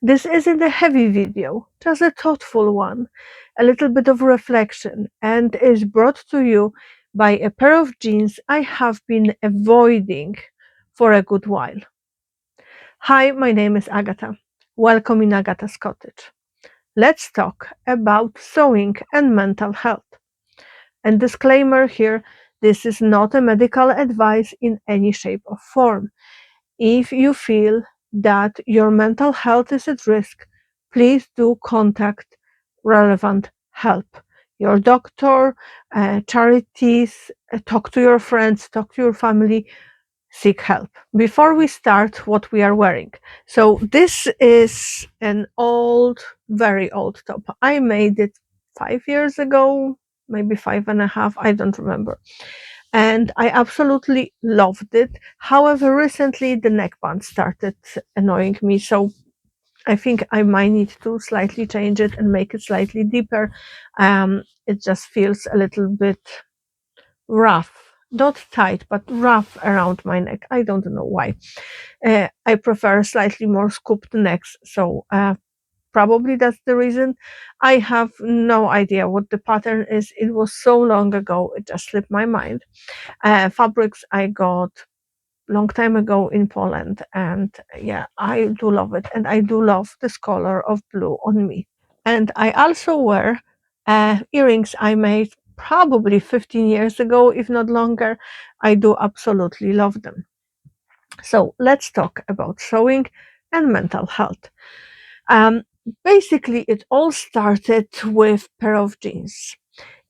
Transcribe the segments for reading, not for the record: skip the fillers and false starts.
This isn't a heavy video, just a thoughtful one, a little bit of reflection, and is brought to you by a pair of jeans I have been avoiding for a good while. Hi, my name is Agata. Welcome in Agata's Cottage. Let's talk about sewing and mental health. And disclaimer here, this is not a medical advice in any shape or form. If you feel that your mental health is at risk, please do contact relevant help. Your doctor, charities, talk to your friends, talk to your family, seek help. Before we start, what we are wearing. So, this is an old, very old top. I made it 5 years ago, maybe five and a half, I don't remember, and I absolutely loved it. However, recently the neckband started annoying me, so I think I might need to slightly change it and make it slightly deeper. It just feels a little bit rough, not tight, but rough around my neck. I don't know why. I prefer slightly more scooped necks, so probably that's the reason. I have no idea what the pattern is. It was so long ago, it just slipped my mind. Fabrics I got long time ago in Poland, and yeah, I do love it, and I do love this color of blue on me. And I also wear earrings I made probably 15 years ago, if not longer. I do absolutely love them. So let's talk about sewing and mental health. Um, Basically, it all started with pair of jeans.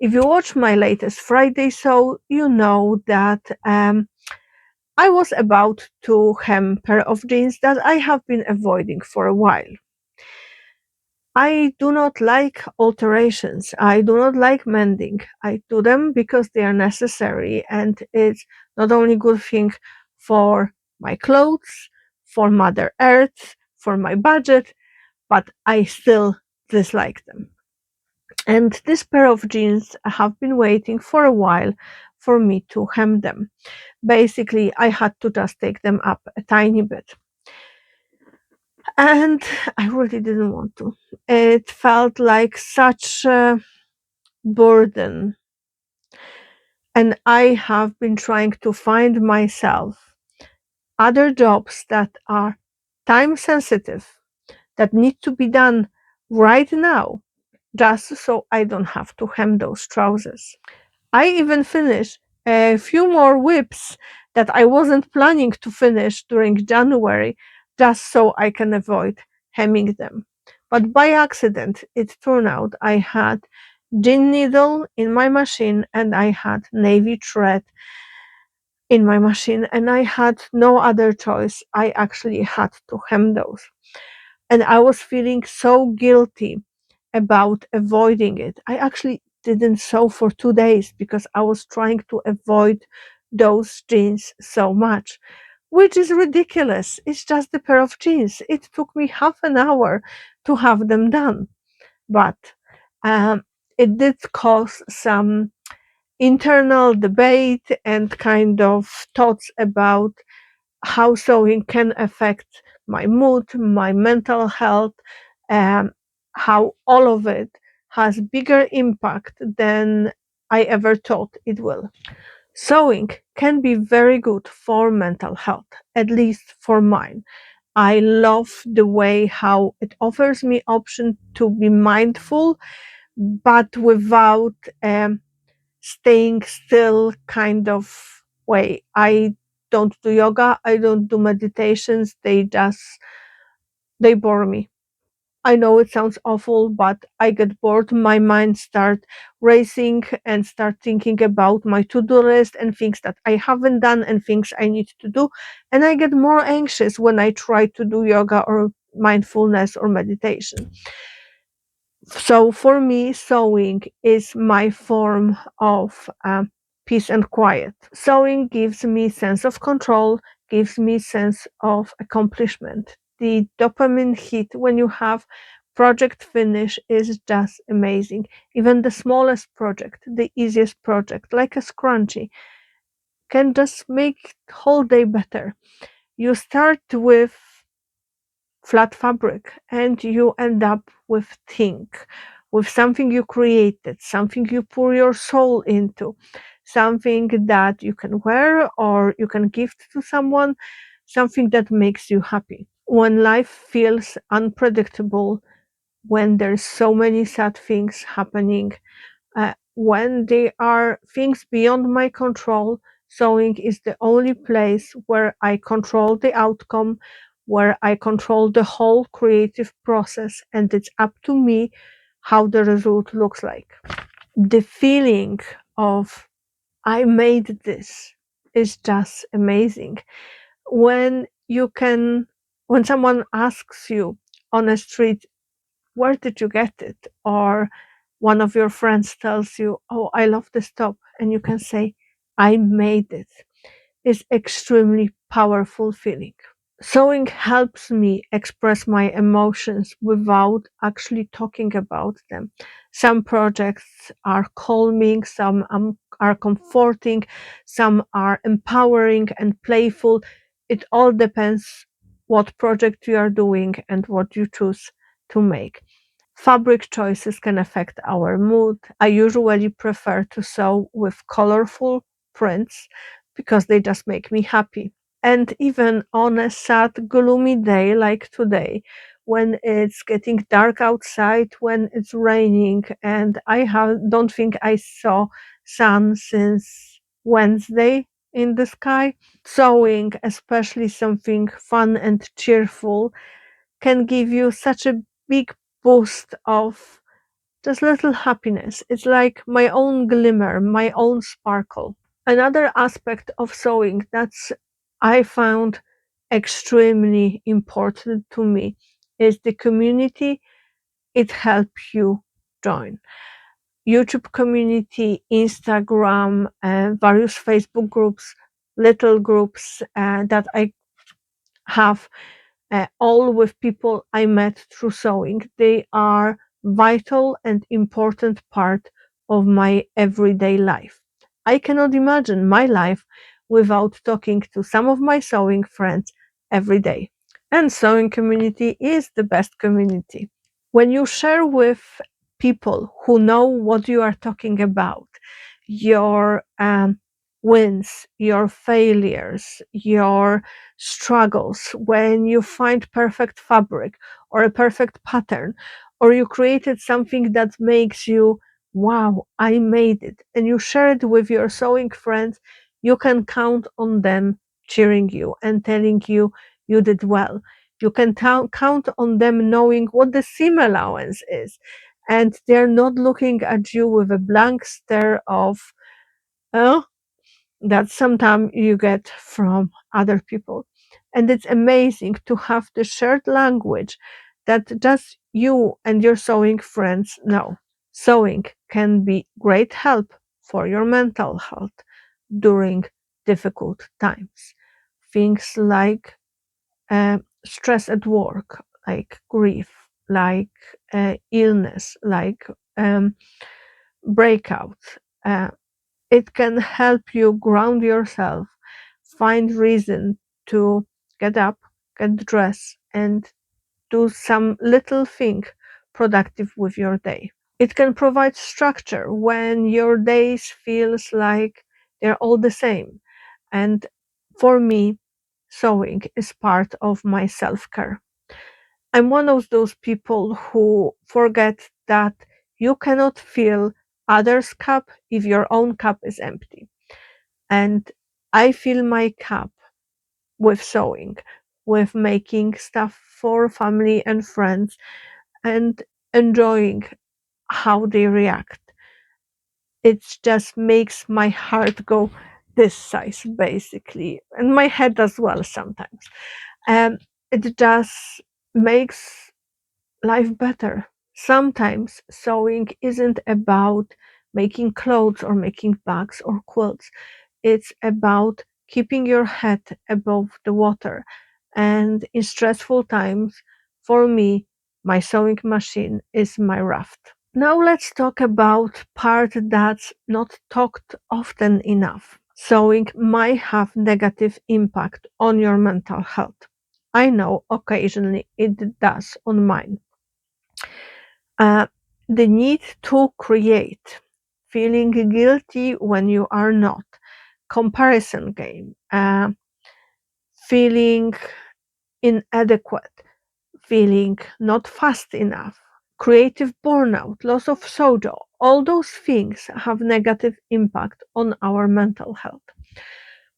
If you watch my latest Friday show, you know that I was about to hem pair of jeans that I have been avoiding for a while. I do not like alterations. I do not like mending. I do them because they are necessary, and it's not only good thing for my clothes, for Mother Earth, for my budget, but I still dislike them. And this pair of jeans have been waiting for a while for me to hem them. Basically, I had to just take them up a tiny bit. And I really didn't want to. It felt like such a burden. And I have been trying to find myself other jobs that are time sensitive, that need to be done right now, just so I don't have to hem those trousers. I even finished a few more whips that I wasn't planning to finish during January, just so I can avoid hemming them. But by accident, it turned out I had gin needle in my machine and I had navy thread in my machine, and I had no other choice. I actually had to hem those. And I was feeling so guilty about avoiding it. I actually didn't sew for 2 days because I was trying to avoid those jeans so much, which is ridiculous. It's just a pair of jeans. It took me half an hour to have them done, but um, it did cause some internal debate and kind of thoughts about how sewing can affect my mood, my mental health, um, how all of it has bigger impact than I ever thought it will. Sewing can be very good for mental health, at least for mine. I love the way how it offers me option to be mindful, but without staying still kind of way. I don't do yoga, I don't do meditations, they bore me. I know it sounds awful, but I get bored. My mind start racing and start thinking about my to-do list and things that I haven't done and things I need to do. And I get more anxious when I try to do yoga or mindfulness or meditation. So for me, sewing is my form of peace and quiet. Sewing gives me sense of control, gives me sense of accomplishment. The dopamine hit when you have project finish is just amazing. Even the smallest project, the easiest project, like a scrunchie, can just make whole day better. You start with flat fabric, and you end up with with something you created, something you pour your soul into, something that you can wear or you can gift to someone, something that makes you happy. When life feels unpredictable, when there's so many sad things happening, when there are things beyond my control, sewing is the only place where I control the outcome, where I control the whole creative process, and it's up to me how the result looks like. The feeling of I made this is just amazing. When you can, when someone asks you on a street, where did you get it? Or one of your friends tells you, oh, I love this top, and you can say, I made it. It's extremely powerful feeling. Sewing helps me express my emotions without actually talking about them. Some projects are calming, some are comforting, some are empowering and playful. It all depends what project you are doing and what you choose to make. Fabric choices can affect our mood. I usually prefer to sew with colorful prints because they just make me happy. And even on a sad, gloomy day like today, when it's getting dark outside, when it's raining, and don't think I saw sun since Wednesday in the sky, sewing, especially something fun and cheerful, can give you such a big boost of just little happiness. It's like my own glimmer, my own sparkle. Another aspect of sewing that's I found extremely important to me is the community it helps you join. YouTube community, Instagram, various Facebook groups, little groups that I have, all with people I met through sewing. They are vital and important part of my everyday life. I cannot imagine my life without talking to some of my sewing friends every day. And sewing community is the best community. When you share with people who know what you are talking about, your wins, your failures, your struggles, when you find perfect fabric or a perfect pattern, or you created something that makes you, wow, I made it, and you share it with your sewing friends, you can count on them cheering you and telling you you did well. You can count on them knowing what the seam allowance is, and they're not looking at you with a blank stare of, oh, that sometimes you get from other people. And it's amazing to have the shared language that just you and your sewing friends know. Sewing can be great help for your mental health during difficult times. Things like stress at work, like grief, like illness, like breakouts. Uh, it can help you ground yourself, find reason to get up, get dressed, and do some little thing productive with your day. It can provide structure when your days feels like they're all the same. And for me, sewing is part of my self-care. I'm one of those people who forget that you cannot fill others' cup if your own cup is empty. And I fill my cup with sewing, with making stuff for family and friends, and enjoying how they react. It just makes my heart go this size, basically, and my head as well sometimes. And it just makes life better. Sometimes sewing isn't about making clothes or making bags or quilts. It's about keeping your head above the water. And in stressful times, for me, my sewing machine is my raft. Now let's talk about part that's not talked often enough. Sewing might have negative impact on your mental health. I know occasionally it does on mine. Uh, the need to create, feeling guilty when you are not, comparison game, feeling inadequate, feeling not fast enough, creative burnout, loss of sojo, all those things have negative impact on our mental health.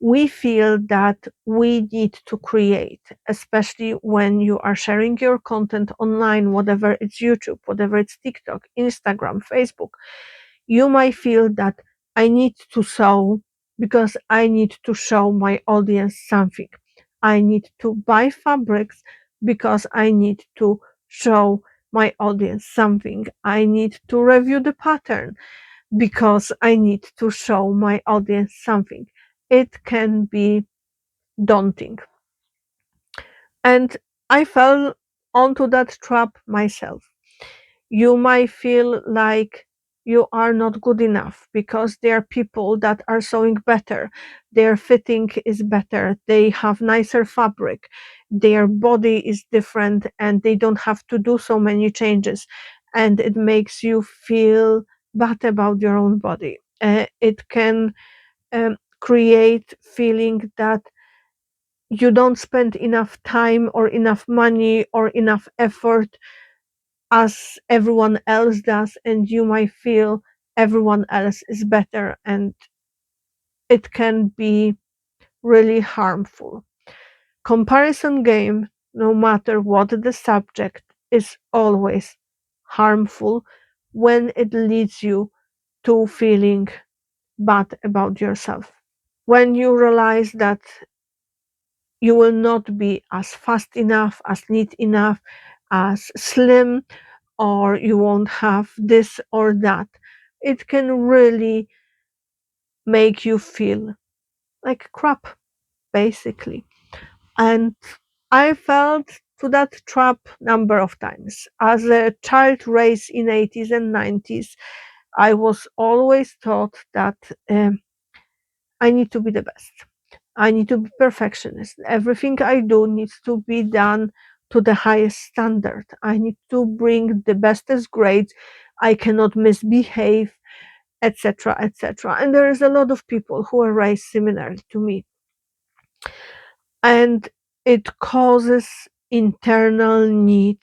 We feel that we need to create, especially when you are sharing your content online, whatever it's YouTube, whatever it's TikTok, Instagram, Facebook. You might feel that I need to show because I need to show my audience something. I need to buy fabrics because I need to show my audience something. I need to review the pattern because I need to show my audience something. It can be daunting. And I fell onto that trap myself. You might feel like you are not good enough because there are people that are sewing better, their fitting is better, they have nicer fabric, their body is different, and they don't have to do so many changes. And it makes you feel bad about your own body. It can create feeling that you don't spend enough time or enough money or enough effort as everyone else does, and you might feel everyone else is better, and it can be really harmful. Comparison game, no matter what the subject, is always harmful when it leads you to feeling bad about yourself. When you realize that you will not be as fast enough, as neat enough, as slim, or you won't have this or that. It can really make you feel like crap, basically. And I fell to that trap number of times. As a child raised in 80s and 90s, I was always taught that I need to be the best. I need to be perfectionist. Everything I do needs to be done to the highest standard. I need to bring the bestest grades. I cannot misbehave, etc., etc. And there is a lot of people who are raised similarly to me. And it causes internal need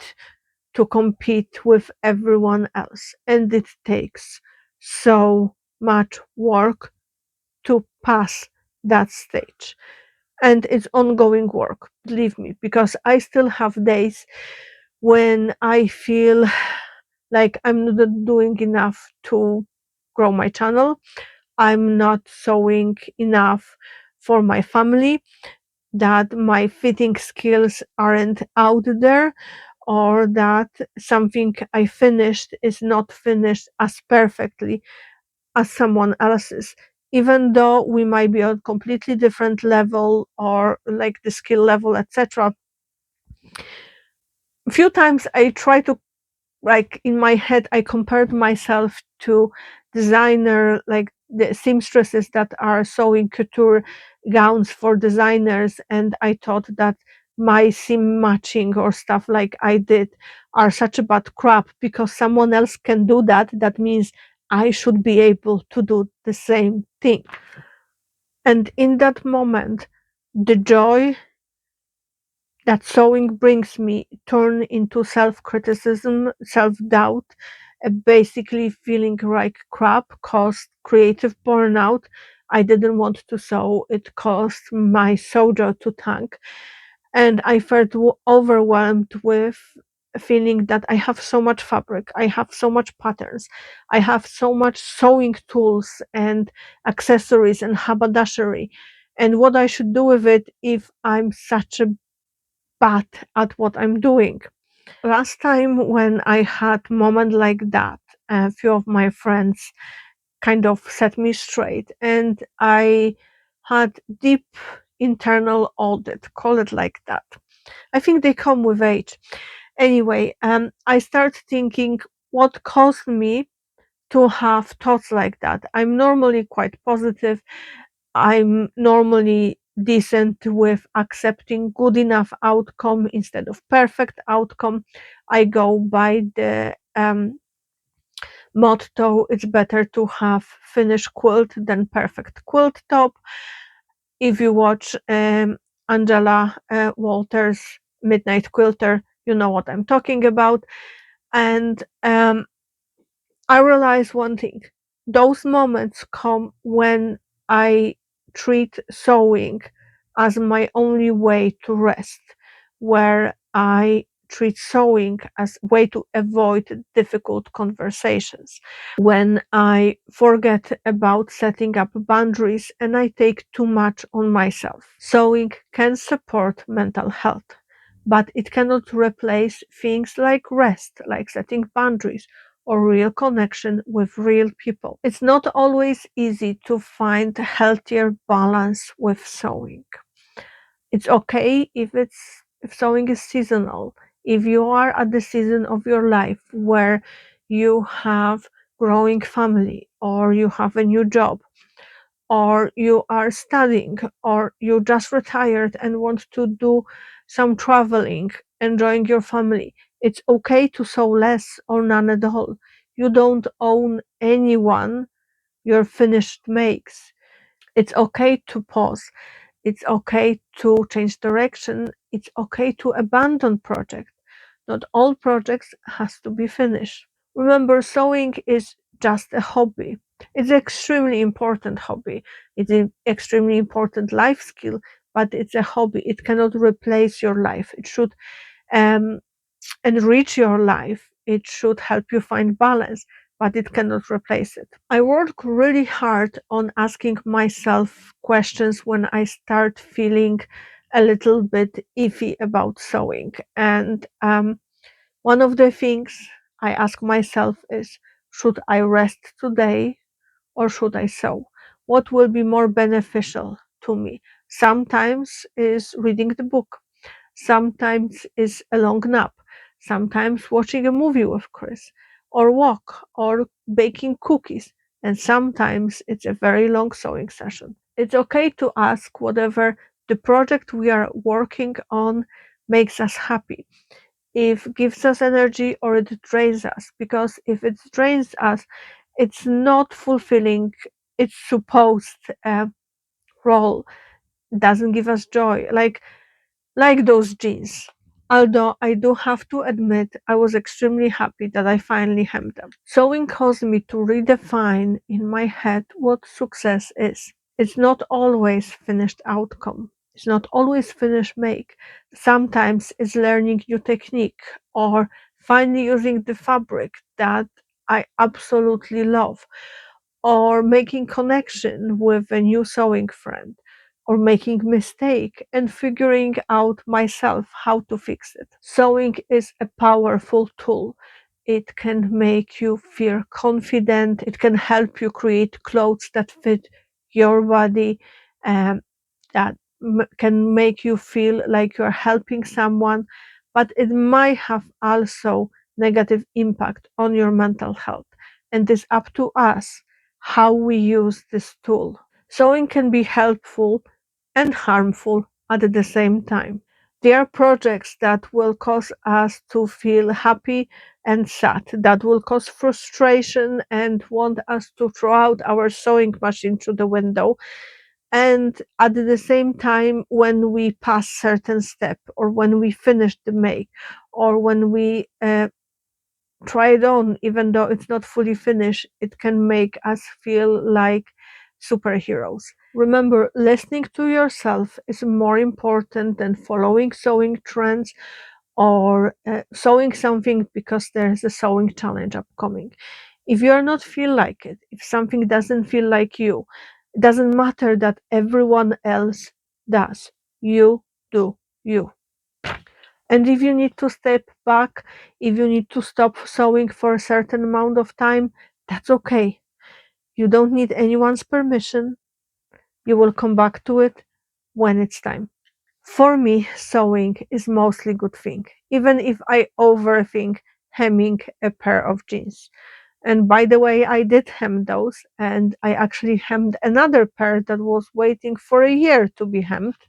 to compete with everyone else. And it takes so much work to pass that stage. And it's ongoing work, believe me, because I still have days when I feel like I'm not doing enough to grow my channel. I'm not sewing enough for my family, that my fitting skills aren't out there, or that something I finished is not finished as perfectly as someone else's, even though we might be on a completely different level or like the skill level, etc. A few times I try to, like, in my head I compared myself to designer, like the seamstresses that are sewing couture gowns for designers, and I thought that my seam matching or stuff like I did are such a bad crap because someone else can do that. That means I should be able to do the same thing. And in that moment, the joy that sewing brings me turn into self-criticism, self-doubt, basically feeling like crap, caused creative burnout. I didn't want to sew. It caused my sojo to tank. And I felt overwhelmed with feeling that I have so much fabric, I have so much patterns, I have so much sewing tools and accessories and haberdashery, and what I should do with it if I'm such a bad at what I'm doing. Last time when I had moment like that, a few of my friends kind of set me straight, and I had deep internal audit, call it like that. I think they come with age. Anyway, I start thinking what caused me to have thoughts like that. I'm normally quite positive. I'm normally decent with accepting good enough outcome instead of perfect outcome. I go by the motto, it's better to have finished quilt than perfect quilt top. If you watch Angela Walters' Midnight Quilter, you know what I'm talking about. And I realize one thing: those moments come when I treat sewing as my only way to rest, where I treat sewing as a way to avoid difficult conversations, when I forget about setting up boundaries and I take too much on myself. Sewing can support mental health, but it cannot replace things like rest, like setting boundaries or real connection with real people. It's not always easy to find a healthier balance with sewing. It's okay if sewing is seasonal. If you are at the season of your life where you have growing family or you have a new job or you are studying or you just retired and want to do some traveling, enjoying your family, it's okay to sew less or none at all. You don't own anyone your finished makes. It's okay to pause. It's okay to change direction. It's okay to abandon project. Not all projects has to be finished. Remember, sewing is just a hobby. It's an extremely important hobby. It's an extremely important life skill, but it's a hobby. It cannot replace your life. It should um, enrich your life. It should help you find balance, but it cannot replace it. I work really hard on asking myself questions when I start feeling a little bit iffy about sewing. And one of the things I ask myself is, should I rest today or should I sew? What will be more beneficial to me? Sometimes is reading the book. Sometimes is a long nap. Sometimes watching a movie with Chris, or walk, or baking cookies. And sometimes it's a very long sewing session. It's okay to ask whatever the project we are working on makes us happy, if gives us energy or it drains us, because if it drains us, it's not fulfilling its supposed role, doesn't give us joy, like those jeans. Although I do have to admit, I was extremely happy that I finally hemmed them. Sewing caused me to redefine in my head what success is. It's not always finished outcome. It's not always finished make. Sometimes it's learning new technique or finally using the fabric that I absolutely love, or making connection with a new sewing friend, or making mistake and figuring out myself how to fix it. Sewing is a powerful tool. It can make you feel confident. It can help you create clothes that fit your body, um, that can make you feel like you're helping someone, but it might have also negative impact on your mental health. And it's up to us how we use this tool. Sewing can be helpful and harmful at the same time. There are projects that will cause us to feel happy and sad, that will cause frustration and want us to throw out our sewing machine through the window. And at the same time, when we pass certain step, or when we finish the make, or when we try it on, even though it's not fully finished, it can make us feel like superheroes. Remember, listening to yourself is more important than following sewing trends or sewing something because there's a sewing challenge upcoming. If you are not feel like it, if something doesn't feel like you, it doesn't matter that everyone else does. You do you. And if you need to step back, if you need to stop sewing for a certain amount of time, that's okay. You don't need anyone's permission. You will come back to it when it's time. For me, sewing is mostly good thing, even if I overthink hemming a pair of jeans. And by the way, I did hem those, and I actually hemmed another pair that was waiting for a year to be hemmed,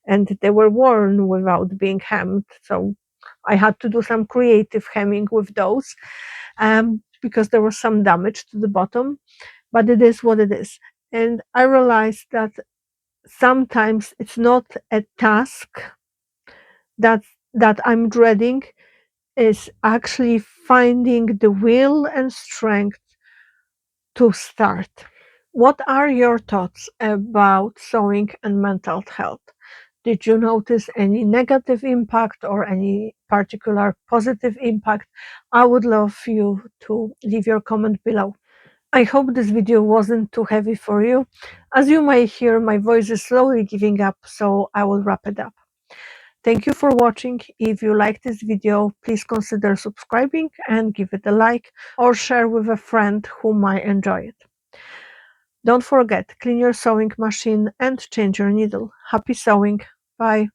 and they were worn without being hemmed. So I had to do some creative hemming with those, because there was some damage to the bottom, but it is what it is. And I realized that sometimes it's not a task that I'm dreading, is actually finding the will and strength to start. What are your thoughts about sewing and mental health? Did you notice any negative impact or any particular positive impact? I would love you to leave your comment below. I hope this video wasn't too heavy for you. As you may hear, my voice is slowly giving up, so I will wrap it up. Thank you for watching. If you like this video, please consider subscribing and give it a like, or share with a friend who might enjoy it. Don't forget, clean your sewing machine and change your needle. Happy sewing. Bye.